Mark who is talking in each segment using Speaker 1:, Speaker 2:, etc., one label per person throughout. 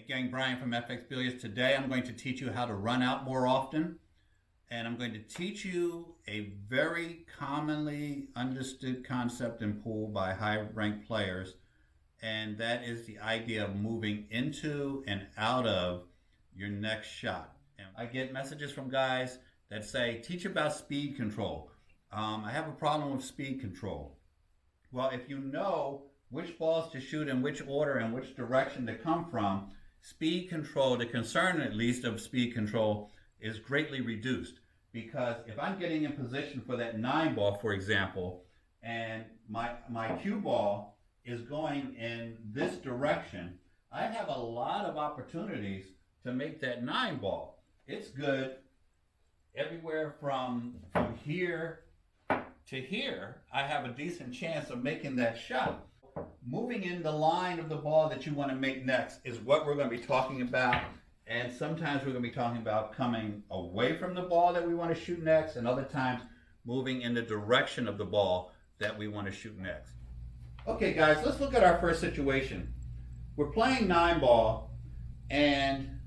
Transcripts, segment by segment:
Speaker 1: Hey gang, Brian from FXBilliards. Today I'm going to teach you how to run out more often, and I'm going to teach you a very commonly understood concept in pool by high-ranked players, and that is the idea of moving into and out of your next shot. And I get messages from guys that say, teach about speed control. I have a problem with speed control. Well, if you know which balls to shoot in which order and which direction to come from, speed control, the concern at least of speed control, is greatly reduced. Because if I'm getting in position for that 9 ball, for example, and my cue ball is going in this direction, I have a lot of opportunities to make that 9 ball. It's good everywhere from here to here. I have a decent chance of making that shot. Moving in the line of the ball that you want to make next is what we're going to be talking about, and sometimes we're going to be talking about coming away from the ball that we want to shoot next, and other times moving in the direction of the ball that we want to shoot next. Okay guys, let's look at our first situation. We're playing 9 ball, and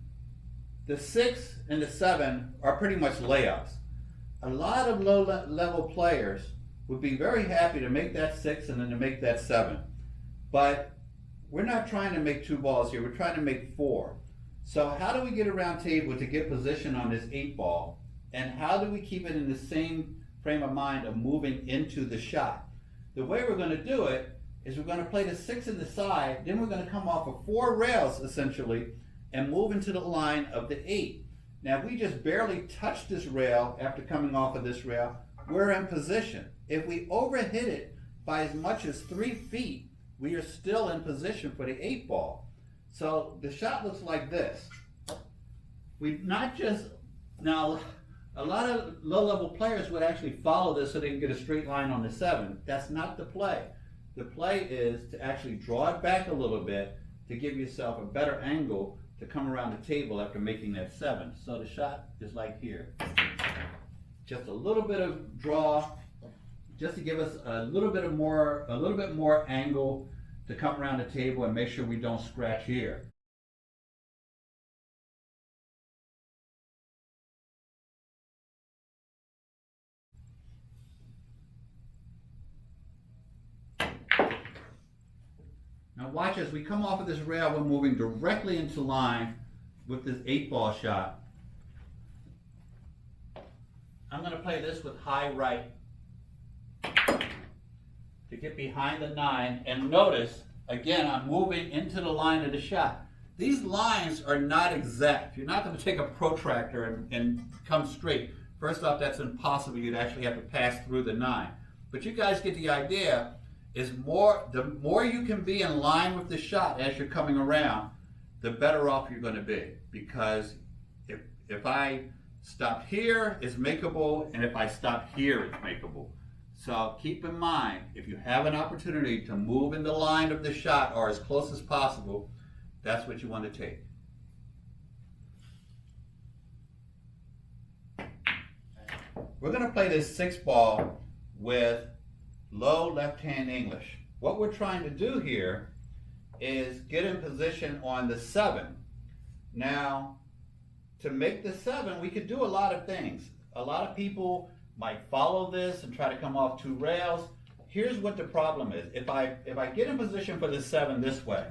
Speaker 1: the 6 and the 7 are pretty much layups. A lot of low-level players would be very happy to make that 6 and then to make that 7. But we're not trying to make 2 balls here, we're trying to make 4. So how do we get around table to get position on this 8 ball? And how do we keep it in the same frame of mind of moving into the shot? The way we're going to do it is we're going to play the 6 in the side, then we're going to come off of 4 rails essentially and move into the line of the 8. Now if we just barely touch this rail after coming off of this rail, we're in position. If we overhit it by as much as 3 feet, we are still in position for the 8 ball. So the shot looks like this. We've not just, now a lot of low-level players would actually follow this so they can get a straight line on the 7. That's not the play. The play is to actually draw it back a little bit to give yourself a better angle to come around the table after making that 7. So the shot is like here. Just a little bit of draw, just to give us a little bit more angle to come around the table and make sure we don't scratch here. Now watch as we come off of this rail, we're moving directly into line with this 8 ball shot. I'm going to play this with high right to get behind the 9, and notice again I'm moving into the line of the shot. These lines are not exact. You're not going to take a protractor and come straight. First off, that's impossible. You'd actually have to pass through the 9. But you guys get the idea. The more you can be in line with the shot as you're coming around, the better off you're going to be. Because if I stop here, it's makeable, and if I stop here, it's makeable. So keep in mind, if you have an opportunity to move in the line of the shot or as close as possible, that's what you want to take. We're going to play this 6 ball with low left-hand English. What we're trying to do here is get in position on the 7. Now, to make the 7, we could do a lot of things. A lot of people might follow this and try to come off 2 rails. Here's what the problem is. If I get in position for the 7 this way,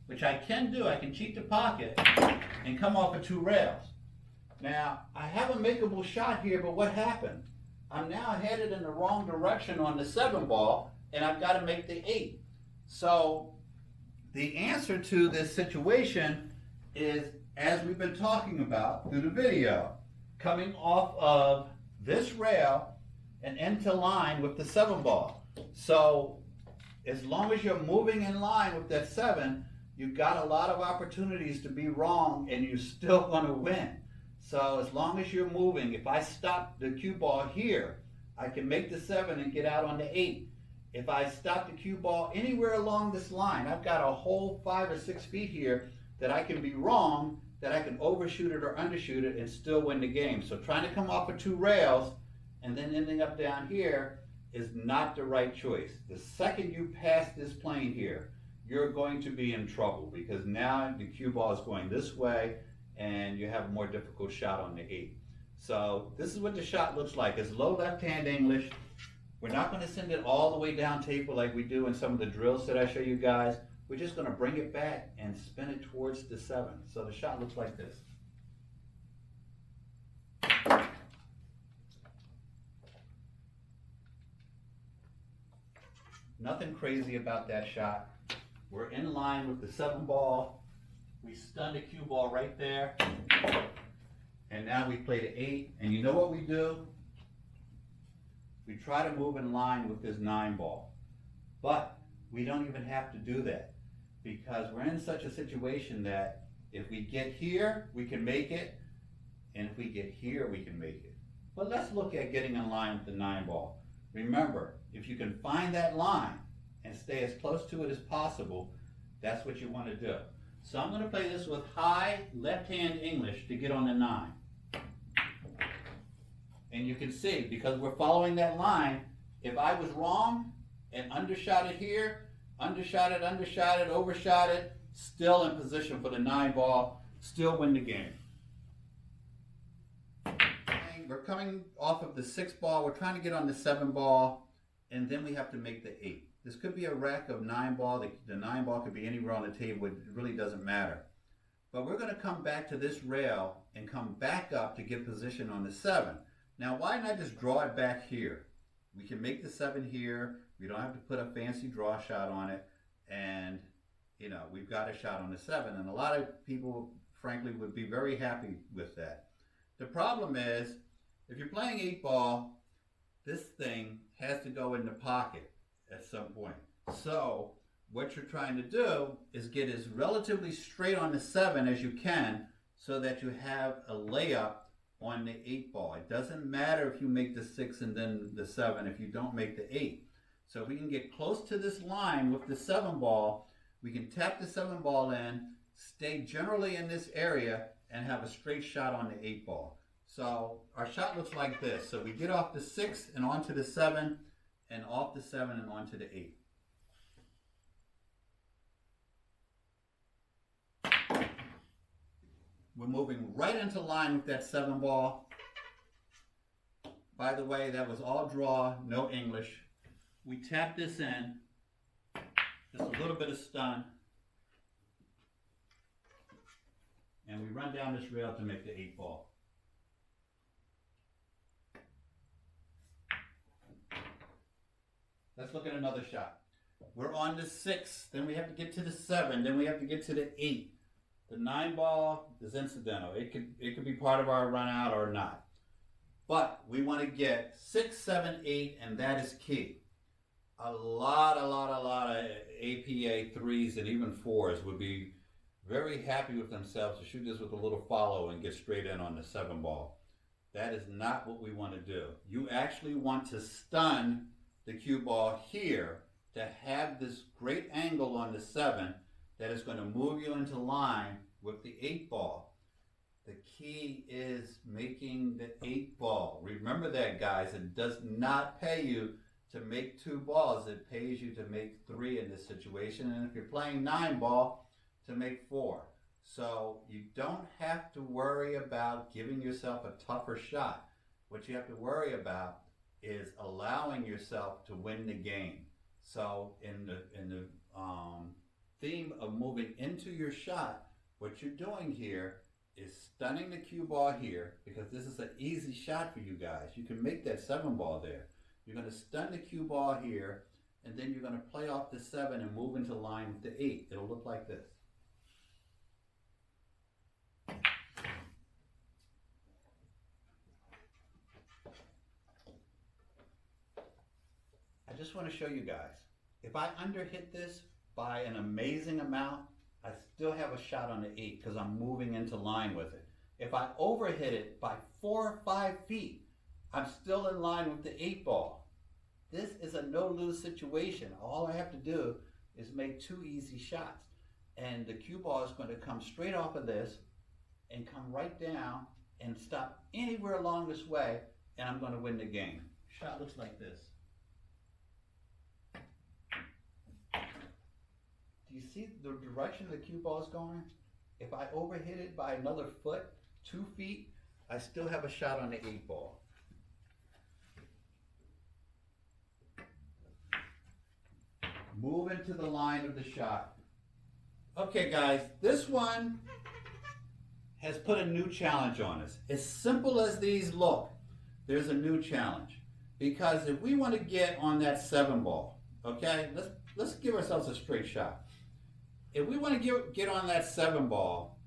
Speaker 1: which I can do, I can cheat the pocket and come off of 2 rails. Now, I have a makeable shot here, but what happened? I'm now headed in the wrong direction on the 7 ball, and I've got to make the 8. So the answer to this situation is, as we've been talking about through the video, coming off of this rail and into line with the 7 ball. So as long as you're moving in line with that 7, you've got a lot of opportunities to be wrong and you're still going to win. So as long as you're moving, if I stop the cue ball here, I can make the 7 and get out on the 8. If I stop the cue ball anywhere along this line, I've got a whole 5 or 6 feet here that I can be wrong, that I can overshoot it or undershoot it and still win the game. So trying to come off of 2 rails and then ending up down here is not the right choice. The second you pass this plane here, you're going to be in trouble because now the cue ball is going this way and you have a more difficult shot on the 8. So this is what the shot looks like. It's low left hand English. We're not going to send it all the way down table like we do in some of the drills that I show you guys. We're just going to bring it back and spin it towards the 7. So the shot looks like this. Nothing crazy about that shot. We're in line with the 7 ball. We stun the cue ball right there. And now we play the 8. And you know what we do? We try to move in line with this 9 ball. But we don't even have to do that because we're in such a situation that if we get here, we can make it. And if we get here, we can make it. But let's look at getting in line with the 9 ball. Remember, if you can find that line and stay as close to it as possible, that's what you want to do. So I'm going to play this with high left-hand English to get on the 9. And you can see, because we're following that line, if I was wrong and undershot it here, undershot it, overshot it, still in position for the 9 ball, still win the game. We're coming off of the 6 ball, we're trying to get on the 7 ball, and then we have to make the 8. This could be a rack of 9 ball, the 9 ball could be anywhere on the table, it really doesn't matter. But we're going to come back to this rail and come back up to get position on the 7. Now why not just draw it back here? We can make the 7 here, we don't have to put a fancy draw shot on it, and you know, we've got a shot on the 7, and a lot of people frankly would be very happy with that. The problem is, if you're playing 8 ball, this thing has to go in the pocket at some point. So what you're trying to do is get as relatively straight on the 7 as you can so that you have a layup on the 8 ball. It doesn't matter if you make the 6 and then the 7 if you don't make the 8. So if we can get close to this line with the 7 ball, we can tap the 7 ball in, stay generally in this area, and have a straight shot on the 8 ball. So our shot looks like this. So we get off the 6 and onto the 7, and off the 7 and onto the 8. We're moving right into line with that 7 ball. By the way, that was all draw, no English. We tap this in, just a little bit of stun, and we run down this rail to make the 8 ball. Let's look at another shot. We're on the 6, then we have to get to the 7, then we have to get to the 8. The 9 ball is incidental. It could be part of our run out or not. But we want to get 6, 7, 8, and that is key. A lot of APA 3s and even 4s would be very happy with themselves to shoot this with a little follow and get straight in on the 7 ball. That is not what we want to do. You actually want to stun the cue ball here to have this great angle on the 7 that is going to move you into line with the 8 ball. The key is making the 8 ball. Remember that, guys. It does not pay you to make 2 balls. It pays you to make 3 in this situation. And if you're playing 9 ball, to make 4. So you don't have to worry about giving yourself a tougher shot. What you have to worry about is allowing yourself to win the game. So in the theme of moving into your shot, what you're doing here is stunning the cue ball here, because this is an easy shot for you guys. You can make that 7 ball there. You're going to stun the cue ball here, and then you're going to play off the 7 and move into line with the 8. It'll look like this. I just want to show you guys, if I underhit this by an amazing amount, I still have a shot on the 8 because I'm moving into line with it. If I overhit it by 4 or 5 feet, I'm still in line with the 8 ball. This is a no-lose situation. All I have to do is make 2 easy shots. And the cue ball is going to come straight off of this and come right down and stop anywhere along this way, and I'm going to win the game. Shot looks like this. Do you you see the direction the cue ball is going? If I overhit it by another foot, 2 feet, I still have a shot on the 8 ball. Move into the line of the shot. Okay guys, this one has put a new challenge on us. As simple as these look, there's a new challenge. Because if we want to get on that 7 ball, okay, let's give ourselves a straight shot. If we want to get on that 7 ball,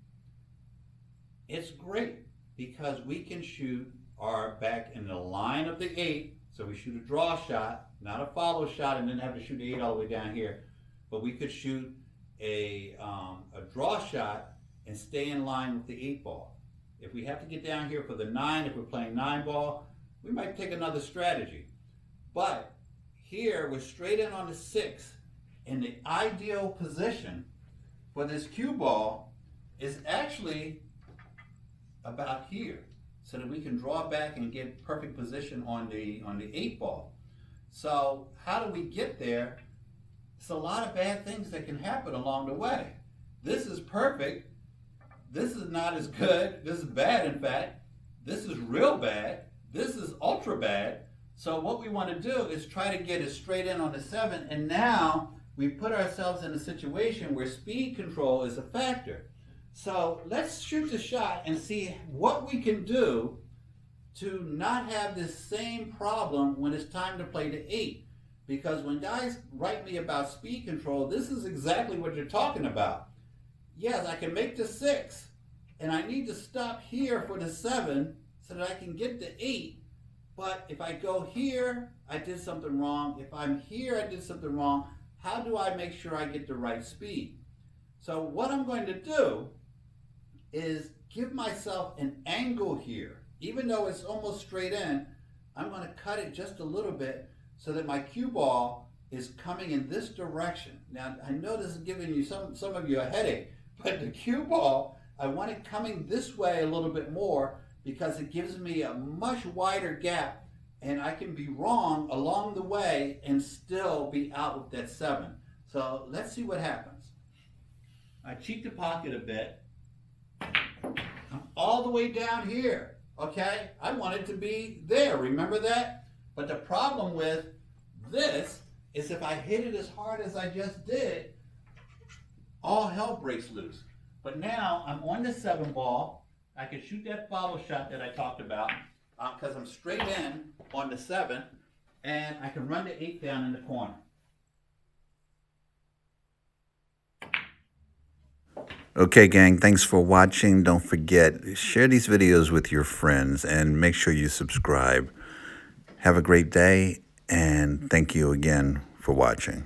Speaker 1: it's great because we can shoot our back in the line of the 8. So we shoot a draw shot, not a follow shot, and then have to shoot the 8 all the way down here. But we could shoot a draw shot and stay in line with the 8 ball. If we have to get down here for the 9, if we're playing 9 ball, we might take another strategy. But here we're straight in on the 6, and the ideal position for this cue ball is actually about here, so that we can draw back and get perfect position on the 8 ball. So how do we get there? It's a lot of bad things that can happen along the way. This is perfect. This is not as good. This is bad, in fact. This is real bad. This is ultra bad. So what we want to do is try to get it straight in on the 7, and now we put ourselves in a situation where speed control is a factor. So let's shoot the shot and see what we can do to not have this same problem when it's time to play the 8. Because when guys write me about speed control, this is exactly what you're talking about. Yes, I can make the 6, and I need to stop here for the 7 so that I can get the 8. But if I go here, I did something wrong. If I'm here, I did something wrong. How do I make sure I get the right speed? So what I'm going to do is give myself an angle here. Even though it's almost straight in, I'm going to cut it just a little bit so that my cue ball is coming in this direction. Now, I know this is giving you some of you a headache, but the cue ball, I want it coming this way a little bit more because it gives me a much wider gap, and I can be wrong along the way and still be out with that 7. So let's see what happens. I cheat the pocket a bit. I'm all the way down here, okay? I want it to be there, remember that? But the problem with this is if I hit it as hard as I just did, all hell breaks loose. But now I'm on the 7 ball. I can shoot that follow shot that I talked about because I'm straight in on the 7, and I can run the 8 down in the corner.
Speaker 2: Okay, gang, thanks for watching. Don't forget, share these videos with your friends and make sure you subscribe. Have a great day, and thank you again for watching.